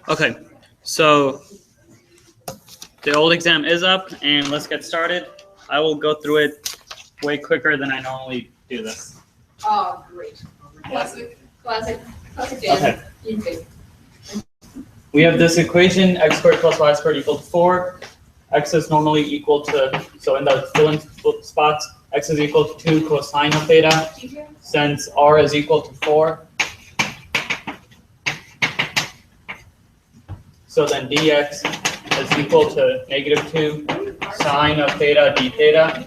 Okay, so the old exam is up, and let's get started. I will go through it way quicker than I normally do this. Oh, great. Classic Okay. We have this equation, x squared plus y squared equal to 4. X is normally equal to, so in the fill-in spots, x is equal to 2 cosine of theta. Since r is equal to 4, so then dx is equal to negative 2 sine of theta d theta.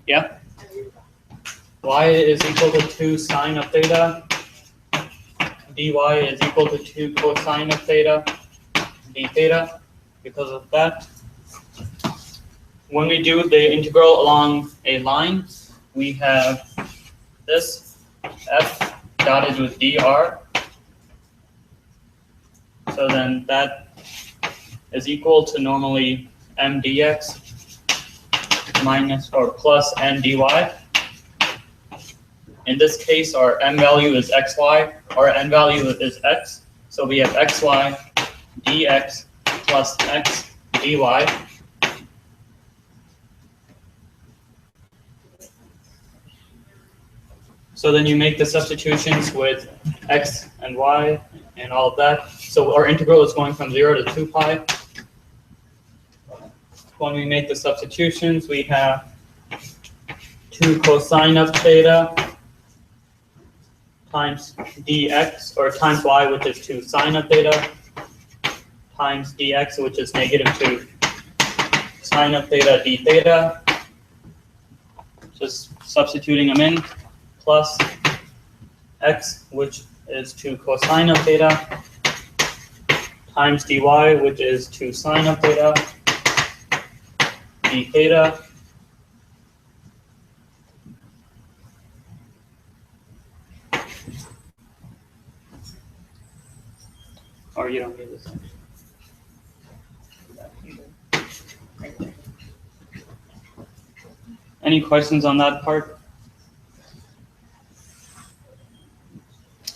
Yeah? Y is equal to 2 sine of theta. dy is equal to 2 cosine of theta d theta. Because of that, when we do the integral along a line, we have this f dotted with dr. So then that is equal to normally m dx minus or plus m dy. In this case, our m value is xy, our n value is x. So we have xy dx plus x dy. So then you make the substitutions with x and y and all of that. So our integral is going from 0 to 2 pi. When we make the substitutions, we have 2 cosine of theta times dx, or times y, which is 2 sine of theta, times dx, which is negative 2 sine of theta d theta. Just substituting them in, plus x, which is 2 cosine of theta, times dy, which is 2 sine of theta d theta. Or you don't need this. Any questions on that part?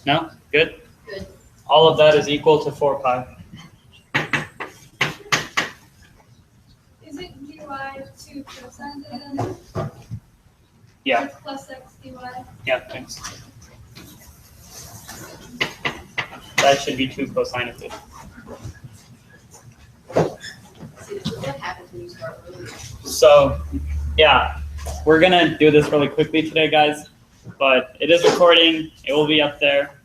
No? Good? Good. All of that is equal to 4 pi. Is it dy to cosine theta? Yeah. It's plus x dy. Yeah, thanks. That should be 2 cosine of theta. What happens when you start early? So, yeah, we're going to do this really quickly today, guys, but it is recording. It will be up there.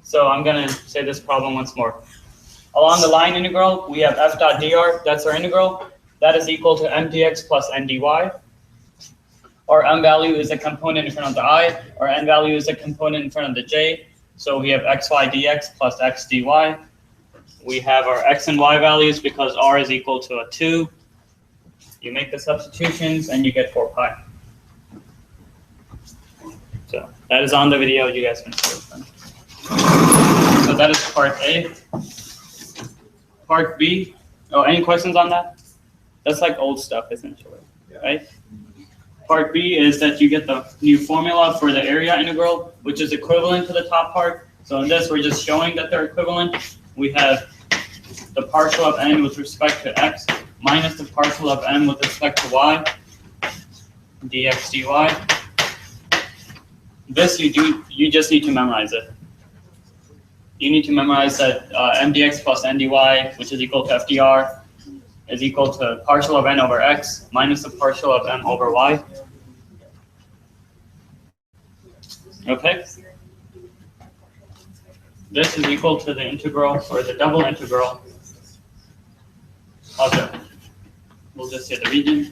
So I'm going to say this problem once more. Along the line integral, we have f dot dr. That's our integral. That is equal to m dx plus n dy. Our m value is a component in front of the I. Our n value is a component in front of the j. So we have xy dx plus x dy. We have our x and y values because r is equal to a 2. You make the substitutions and you get 4 pi. So that is on the video. You guys can see it. So that is part A. Part B. Oh, any questions on that? That's like old stuff essentially, right? Part B is that you get the new formula for the area integral, which is equivalent to the top part. So in this, we're just showing that they're equivalent. We have the partial of n with respect to x minus the partial of m with respect to y, dx dy. This you just need to memorize it. You need to memorize that m dx plus n dy, which is equal to fdr, is equal to partial of n over x minus the partial of m over y. Okay? This is equal to the integral, or the double integral of the, we'll just say the region.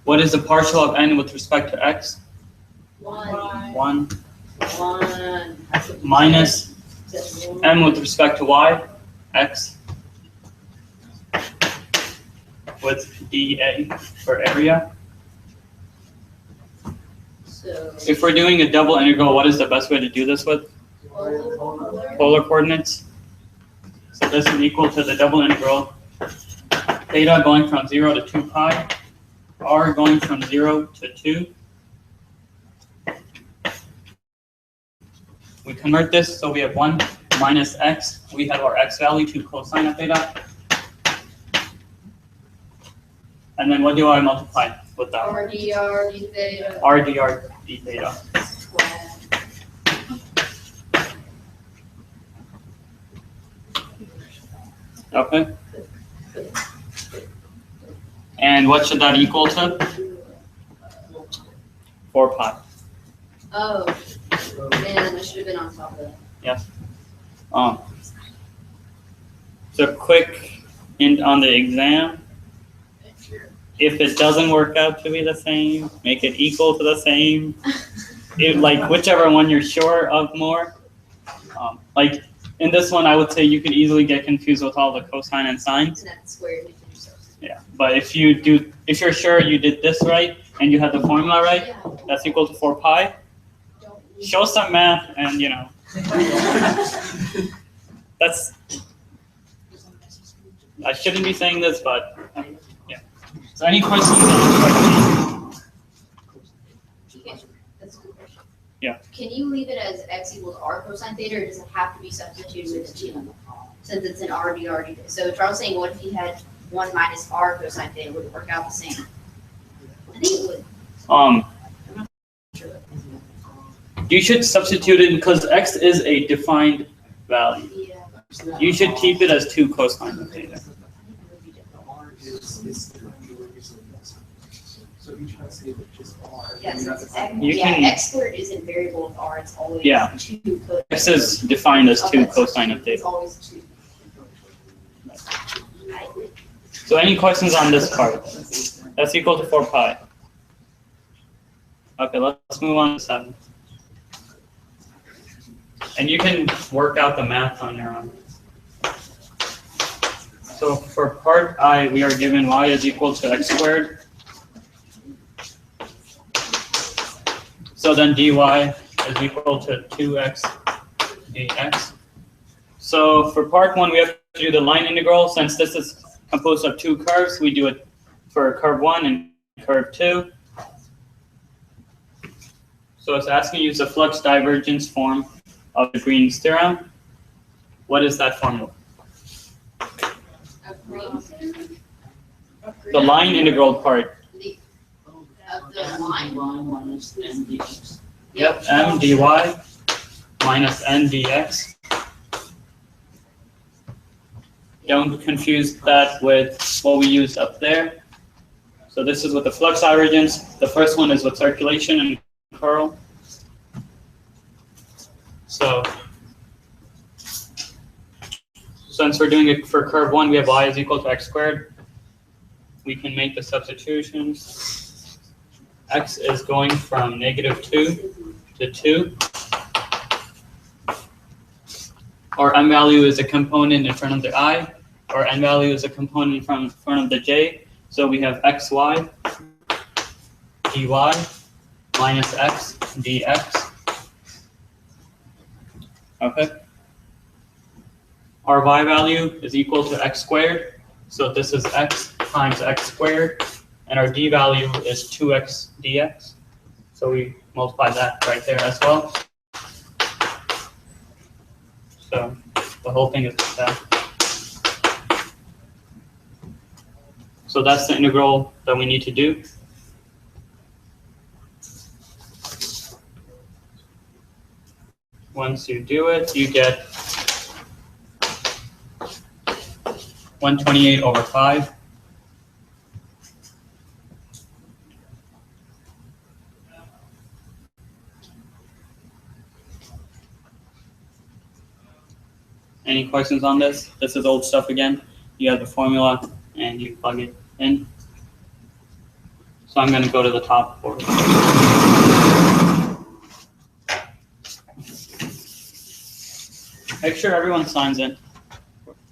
What is the partial of n with respect to x? 1 minus m with respect to y, x, with dA for area. So If we're doing a double integral, what is the best way to do this with? Polar coordinates. So this is equal to the double integral theta going from 0 to 2 pi, r going from 0 to 2, we convert this, so we have 1 minus x. We have our x value to cosine of theta. And then what do I multiply with that? RDR d theta. RDR d theta. Square. Okay. And what should that equal to? 4 pi. Oh, man, I should have been on top of that. So quick hint on the exam. If it doesn't work out to be the same, make it equal to the same. Like whichever one you're sure of more. Like in this one, I would say you could easily get confused with all the cosine and sine. And that's squared if you substitute. Yeah, but if you're sure you did this right and you had the formula right, Yeah. that's equal to 4 pi. Don't need- Show some math and that's, I shouldn't be saying this, but yeah. So any questions on this question? That's a good question. Yeah. Can you leave it as x equals r cosine theta, or does it have to be substituted with the 2? Since it's an RDR d theta. So Charles saying, what if he had 1 minus r cosine theta? Would it work out the same? I think it would. You should substitute it because x is a defined value. Yeah. You should keep it as 2 cosine of theta. Yes, You yeah, can- x squared isn't variable with r, it's always Yeah. 2 cosine. X is defined as 2 Okay. cosine of It's theta. always 2. I- So any questions on this part? That's equal to 4 pi. Okay, let's move on to 7. And you can work out the math on your own. So for part I, we are given y is equal to x squared. So then dy is equal to 2x dx. So for part 1, we have to do the line integral. Since this is composed of 2 curves, we do it for curve 1 and curve 2. So it's asking you the flux divergence form of the Green's theorem. What is that formula? A green theorem? The line integral part. Of the line? Yep, m dy minus n dx. Don't confuse that with what we used up there. So this is with the flux divergence. The first one is with circulation and curl. So since we're doing it for curve 1, we have y is equal to x squared. We can make the substitutions. X is going from -2 to 2. Our m value is a component in front of the I. Our n value is a component in front of the j. So we have xy dy minus x dx. Okay. Our y value is equal to x squared. So this is x times x squared. And our d value is 2x dx. So we multiply that right there as well. So the whole thing is that. So that's the integral that we need to do. Once you do it, you get 128/5. Any questions on this? This is old stuff again. You have the formula and you plug it in. So I'm going to go to the top for Make sure everyone signs in.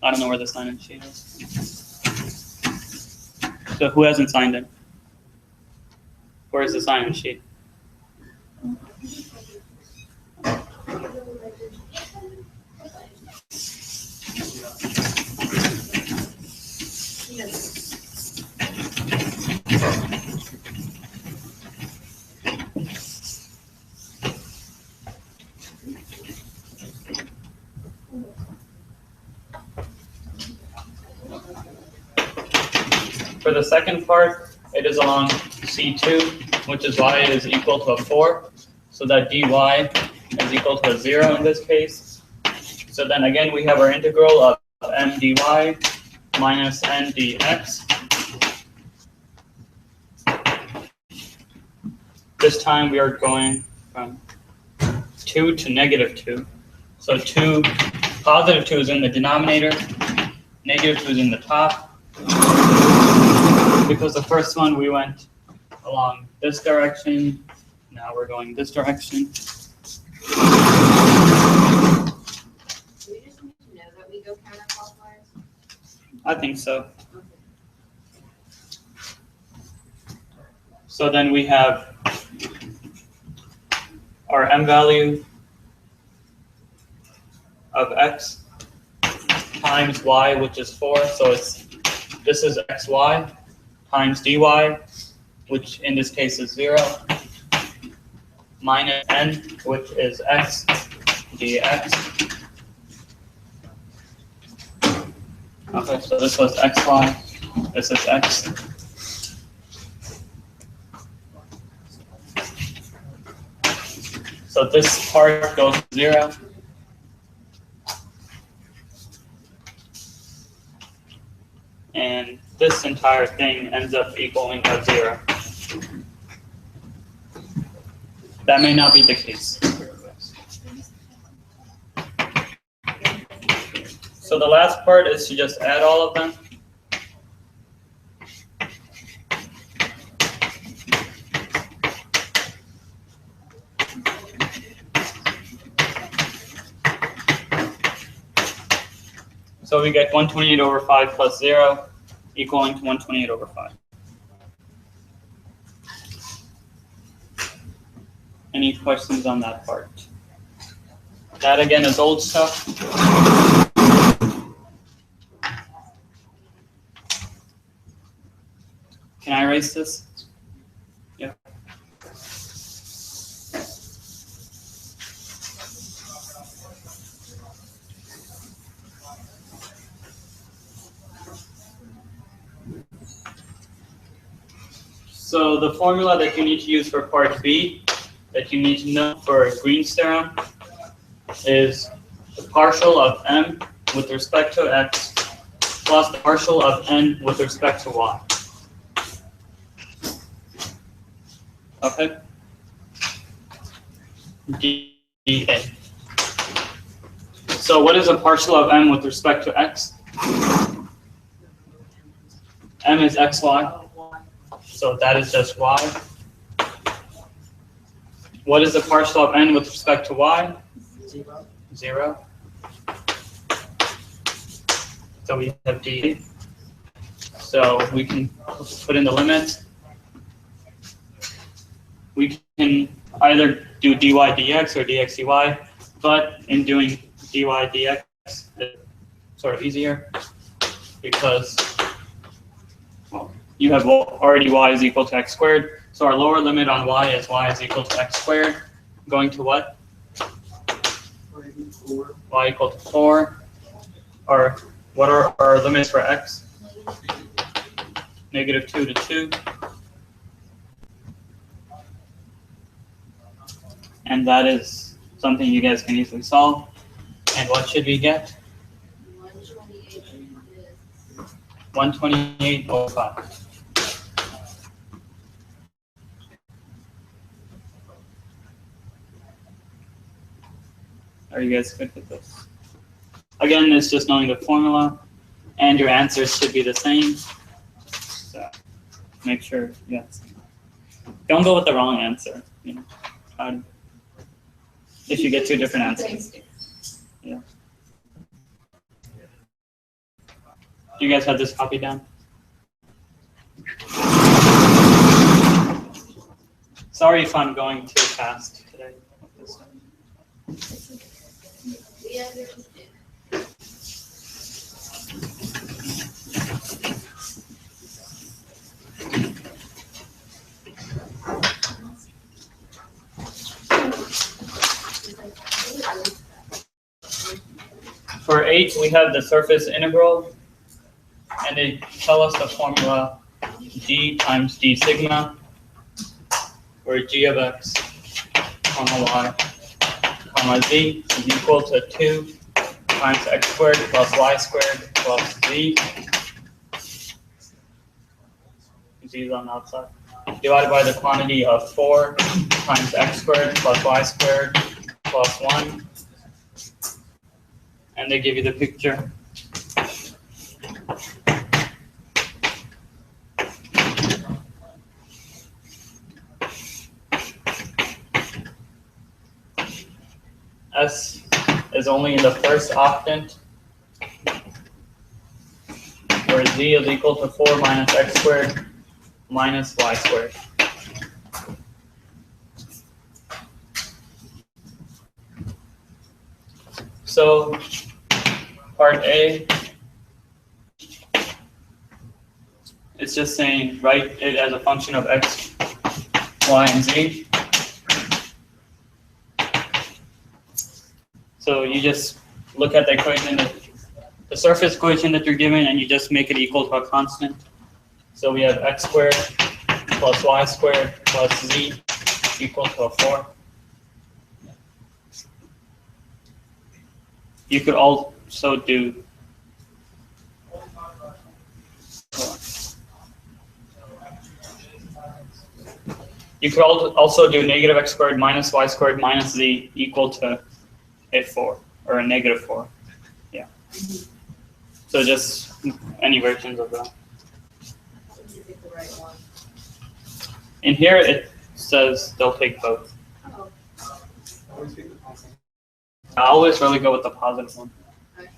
I don't know where the sign-in sheet is. So who hasn't signed in? Where is the sign-in sheet? For the second part, it is along C2, which is y is equal to a 4. So that dy is equal to a 0 in this case. So then again, we have our integral of m dy minus n dx. This time we are going from 2 to negative 2. So positive 2 is in the denominator, negative 2 is in the top. Because the first one we went along this direction, now we're going this direction. Do we just need to know that we go counterclockwise? I think so. So then we have our m value of x times y, which is 4. So this is xy times dy, which in this case is 0, minus n, which is x dx. Okay, so this was xy, this is x. So this part goes to 0. And this entire thing ends up equaling a 0. That may not be the case. So the last part is to just add all of them. So we get 128 over 5 plus 0 equaling to 128 over 5. Any questions on that part? That again is old stuff. Can I erase this? Yeah. So the formula that you need to use for part B, that you need to know for Green's theorem, is the partial of m with respect to x plus the partial of n with respect to y. Okay? dA. So what is a partial of m with respect to x? M is xy. So that is just y. What is the partial of n with respect to y? 0. So we have d. So we can put in the limit. We can either do dy dx or dx dy, but in doing dy dx, it's sort of easier because, well, you have already y is equal to x squared. So our lower limit on y is equal to x squared, going to what? Y equal to 4. Or what are our limits for x? Negative 2 to 2. And that is something you guys can easily solve. And what should we get? 128 over 5. Are you guys good with this? Again, it's just knowing the formula, and your answers should be the same. So make sure, yes. Don't go with the wrong answer. You know, if you get two different answers. Yeah. Do you guys have this copy down? Sorry if I'm going too fast today. For 8, we have the surface integral, and they tell us the formula g times d sigma, where g of x, comma y, comma z is equal to 2 times x squared plus y squared plus z. Z is on the outside. Divided by the quantity of 4 times x squared plus y squared plus 1. And they give you the picture. S is only in the first octant, where z is equal to 4 minus x squared minus y squared. So part A, it's just saying write it as a function of x, y, and z. So you just look at the equation, the surface equation that you're given, and you just make it equal to a constant. So we have x squared plus y squared plus z equal to a 4. You could also do negative x squared minus y squared minus z equal to a 4 or a negative 4. Yeah. So just any versions of that. In here it says they'll take both. Oh, I always really go with the positive one. okay.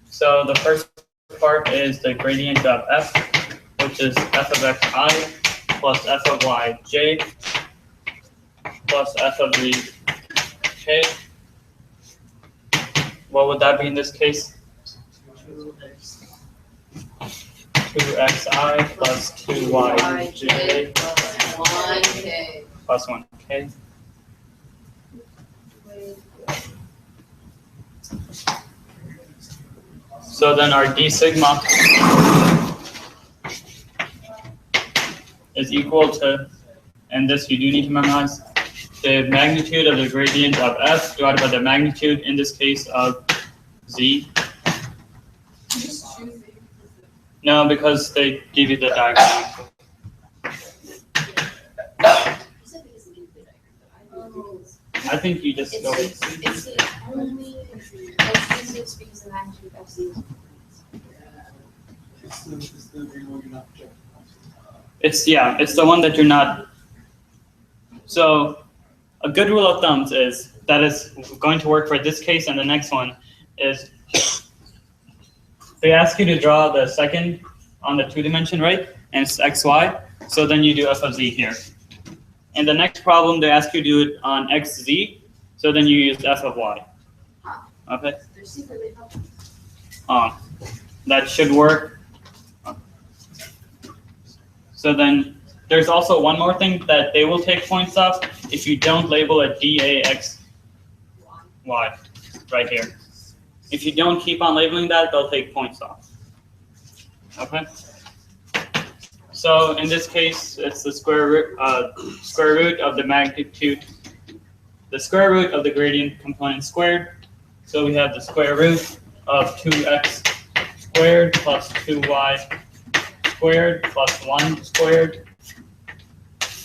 So the first part is the gradient of f, which is f of xi plus f of yj plus f of z k. What would that be in this case? 2xi plus 2yj plus 1k. So then our d sigma is equal to, and this you do need to memorize, the magnitude of the gradient of f divided by the magnitude, in this case, of z. No, because they give you the diagram. I think you just go. It's the only, it's easiest because the magnitude of z. It's the one that you're not. So a good rule of thumb is that is going to work for this case, and the next one is they ask you to draw the second on the 2-dimension, right? And it's xy. So then you do f of z here. And the next problem they ask you to do it on xz. So then you use f of y. Okay. They're secretly helpful. That should work. So then there's also one more thing that they will take points off if you don't label it daxy right here. If you don't keep on labeling that, they'll take points off. Okay. So in this case, it's the square root of the magnitude, the square root of the gradient component squared. So we have the square root of 2x squared plus 2y squared plus 1 squared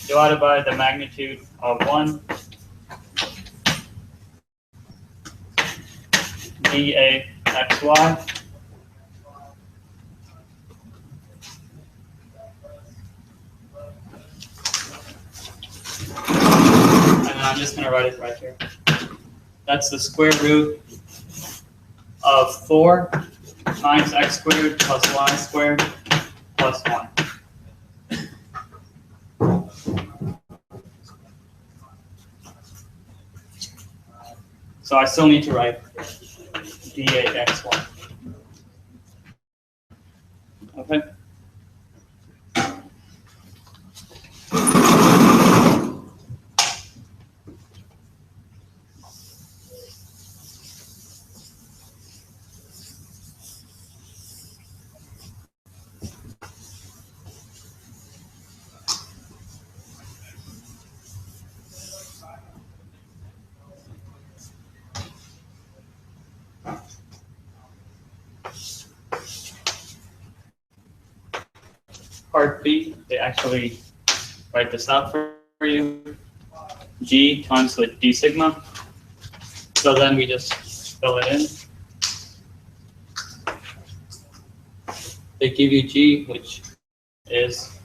divided by the magnitude of 1 daxy. And I'm just going to write it right here. That's the square root of 4 times x squared plus y squared plus 1. So I still need to write daxy. Okay. part B, they actually write this out for you. G times with d sigma. So then we just fill it in. They give you G, which is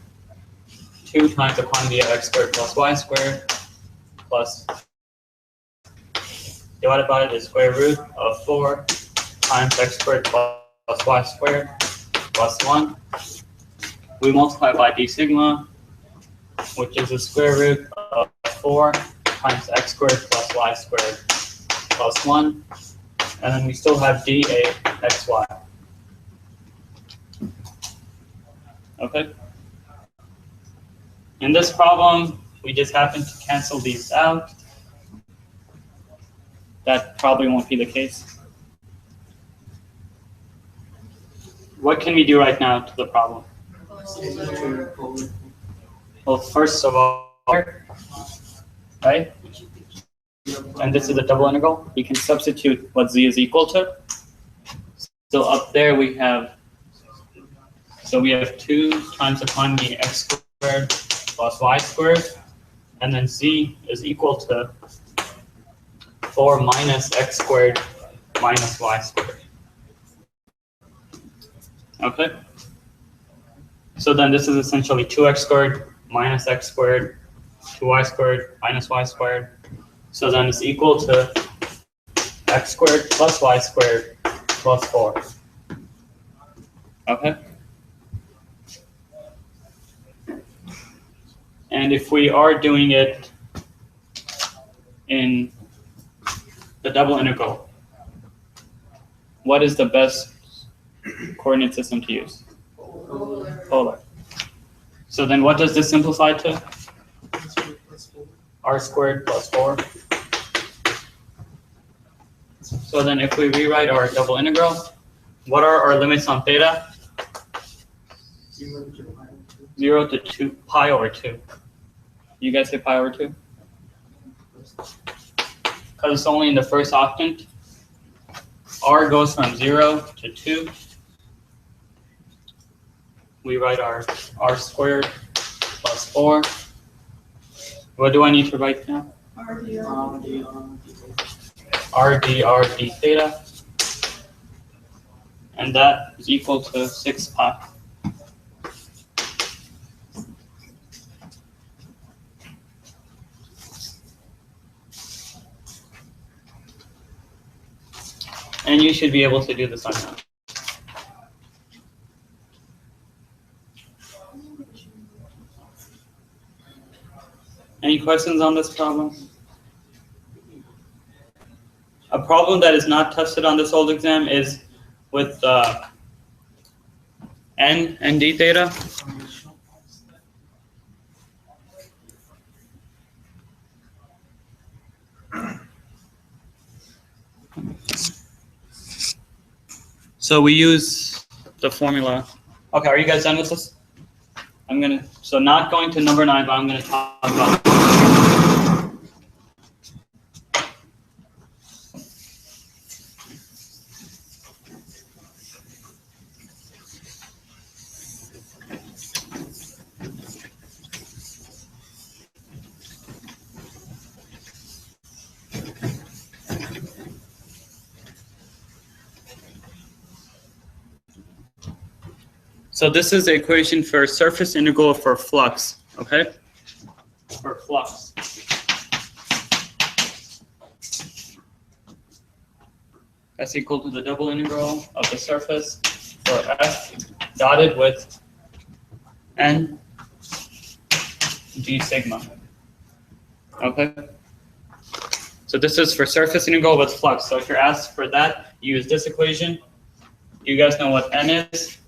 2 times the quantity of x squared plus y squared plus divided by the square root of 4 times x squared plus y squared plus 1. We multiply by d sigma, which is the square root of 4 times x squared plus y squared plus 1. And then we still have dA xy. Okay? In this problem, we just happen to cancel these out. That probably won't be the case. What can we do right now to the problem? Well, first of all, right? And this is a double integral. We can substitute what z is equal to. So up there we have, so we have 2 times the quantity x squared plus y squared, and then z is equal to 4 minus x squared minus y squared. Okay? So then this is essentially 2x squared minus x squared, 2y squared minus y squared. So then it's equal to x squared plus y squared plus 4. Okay? And if we are doing it in the double integral, what is the best coordinate system to use? Polar. So then what does this simplify to? R squared plus 4. So then if we rewrite our double integral, what are our limits on theta? 0 to 2, pi over 2. You guys say pi over 2? Because it's only in the first octant. R goes from 0 to 2. We write our r squared plus 4. What do I need to write now? R d theta. And that is equal to 6 pi. And you should be able to do this on your own. Any questions on this problem? A problem that is not tested on this old exam is with n and d theta. So we use the formula. Okay, are you guys done with this? So not going to number 9, but I'm gonna talk about. So this is the equation for surface integral for flux, okay? For flux. That's equal to the double integral of the surface for f dotted with n d sigma, okay? So this is for surface integral with flux. So if you're asked for that, use this equation. You guys know what n is?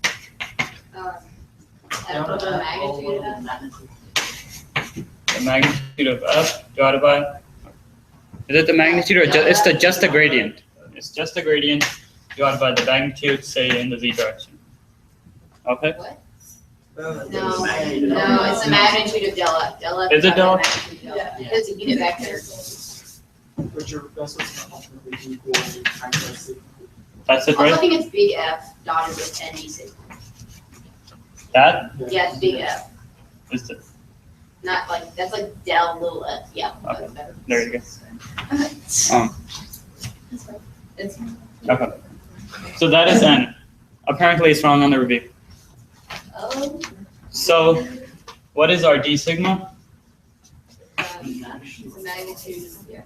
The magnitude of that. The magnitude of f divided by, is it the magnitude or it's just the gradient? It's just the gradient divided by the magnitude, say in the z direction. Okay? What? No, it's the magnitude of del f. Del f Is it del f? magnitude of del f. It's a unit vector. That's it, Also, I right? think it's big F dotted with n d sigma. That Yeah, it's big F. is the, Not like, that's like del little F. Yeah. Okay. That's better. there you go. It's Okay. So that is N. Apparently it's wrong on the review. oh. So what is our D sigma? The magnitude, yeah.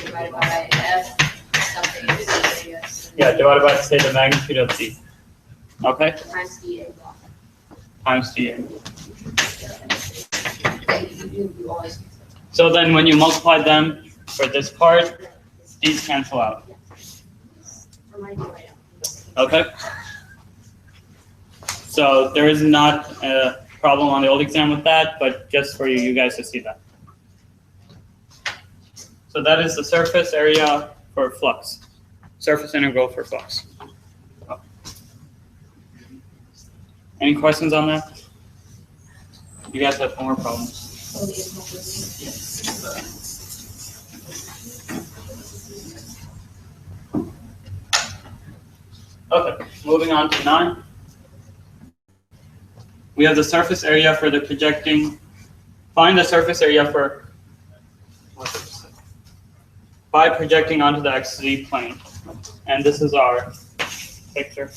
Divided by F, something, yes. Yeah, divided by, say, the magnitude of C. Okay? Times dA. Times dA. Yeah, you always. So then when you multiply them for this part, these cancel out. Remind me right Okay? So there is not a problem on the old exam with that, but just for you guys to see that. So that is the surface area for flux. Surface integral for flux. Any questions on that? You guys have more problems. Okay, moving on to 9. We have the surface area for the projecting. Find the surface area for, by projecting onto the XZ plane. And this is our picture.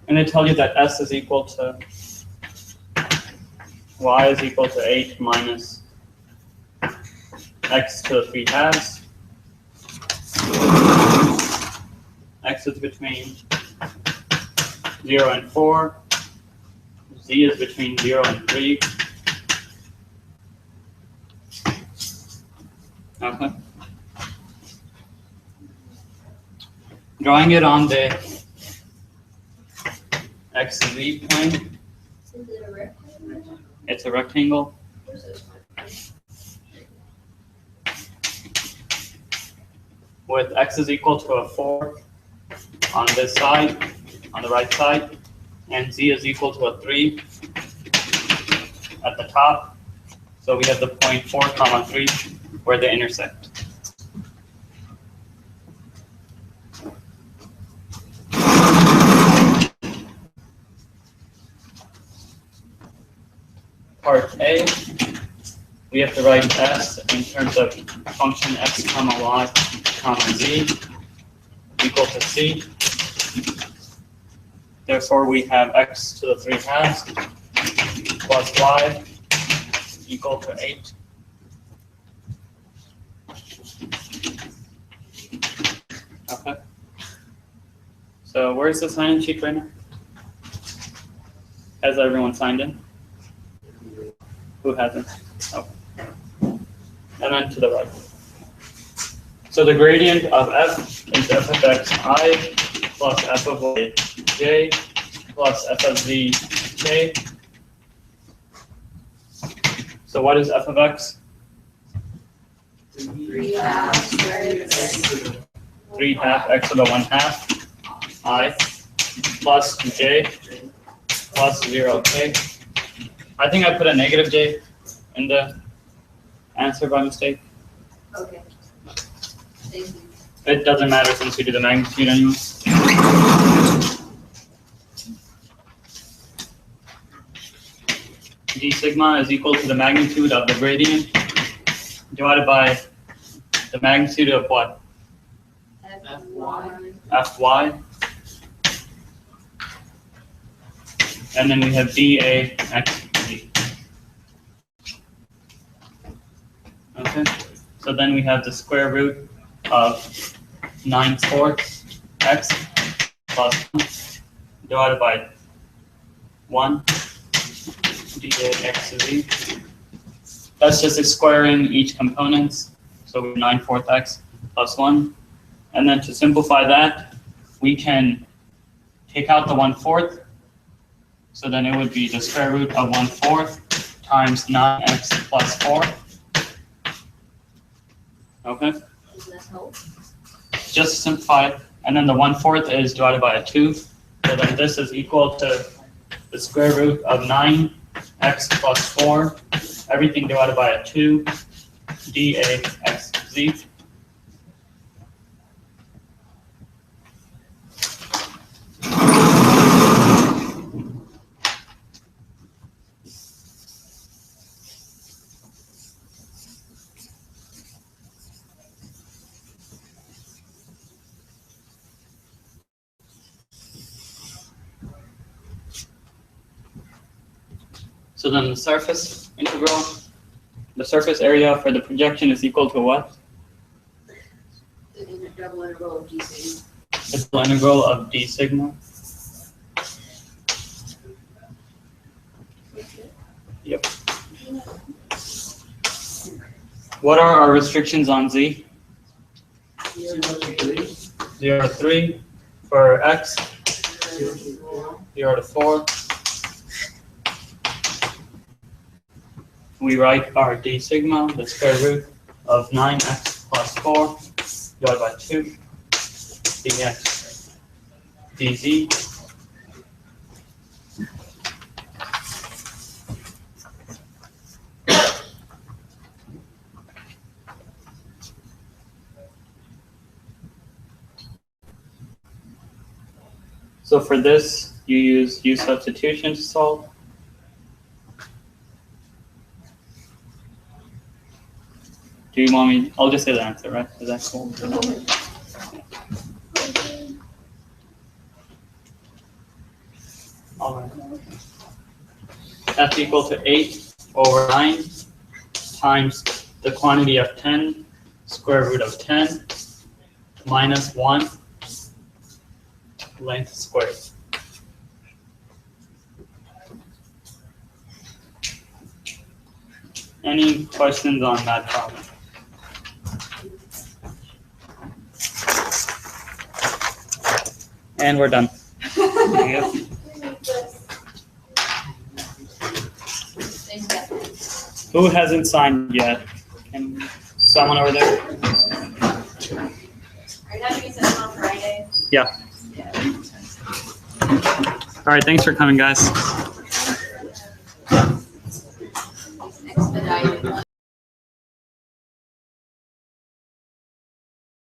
And they tell you that S is equal to, Y is equal to 8 minus X to the 3 halves. X is between 0 and 4. Z is between 0 and 3. Okay. Drawing it on the XZ plane. Is it a rectangle? It's a rectangle. With X is equal to a 4 on this side, on the right side, and Z is equal to a 3 at the top. So we have the point 4, 3 where they intersect. Part A, we have to write S in terms of function x comma y comma z equal to c. Therefore, we have x to the 3 halves plus y equal to 8. Okay. So where's the sign-in sheet right now? Has everyone signed in? Who hasn't? Oh. And then to the right. So the gradient of f is f of x I plus f of y j plus f of z k. So what is f of x? 3 halves squared. 3 half x to the 1 half I plus j plus 0 k. I think I put a negative j in the answer by mistake. Okay. Thank you. It doesn't matter since we do the magnitude anyway. D sigma is equal to the magnitude of the gradient divided by the magnitude of what? F1. Fy. And then we have dA xd. Okay, so then we have the square root of 9/4 x plus 1 divided by 1 dA xd. That's just squaring each components. So 9/4 x plus 1. And then to simplify that, we can take out the 1/4. So then it would be the square root of 1/4 times 9x plus 4. Okay, Does that help? just simplify it. And then the 1/4 is divided by a 2. So then this is equal to the square root of 9x plus 4. Everything divided by a 2. dAxz. So then the surface integral, the surface area for the projection is equal to what? The double integral of d sigma. The double integral of d sigma. Yep. What are our restrictions on z? 0 to 3. For x, 0 to 4. We write our d sigma, the square root of 9x plus 4 divided by 2 dx dz. So for this, you use u substitution to solve. Do you want me? I'll just say the answer, right? Is that cool? All right. That's equal to 8 over 9 times the quantity of 10, square root of 10, minus 1, length squared. Any questions on that problem? And we're done. Yep. Thanks, Beth. Who hasn't signed yet? Can someone over there? Are you not doing something on Friday? Yeah. Yeah. All right. Thanks for coming, guys. Expedited one.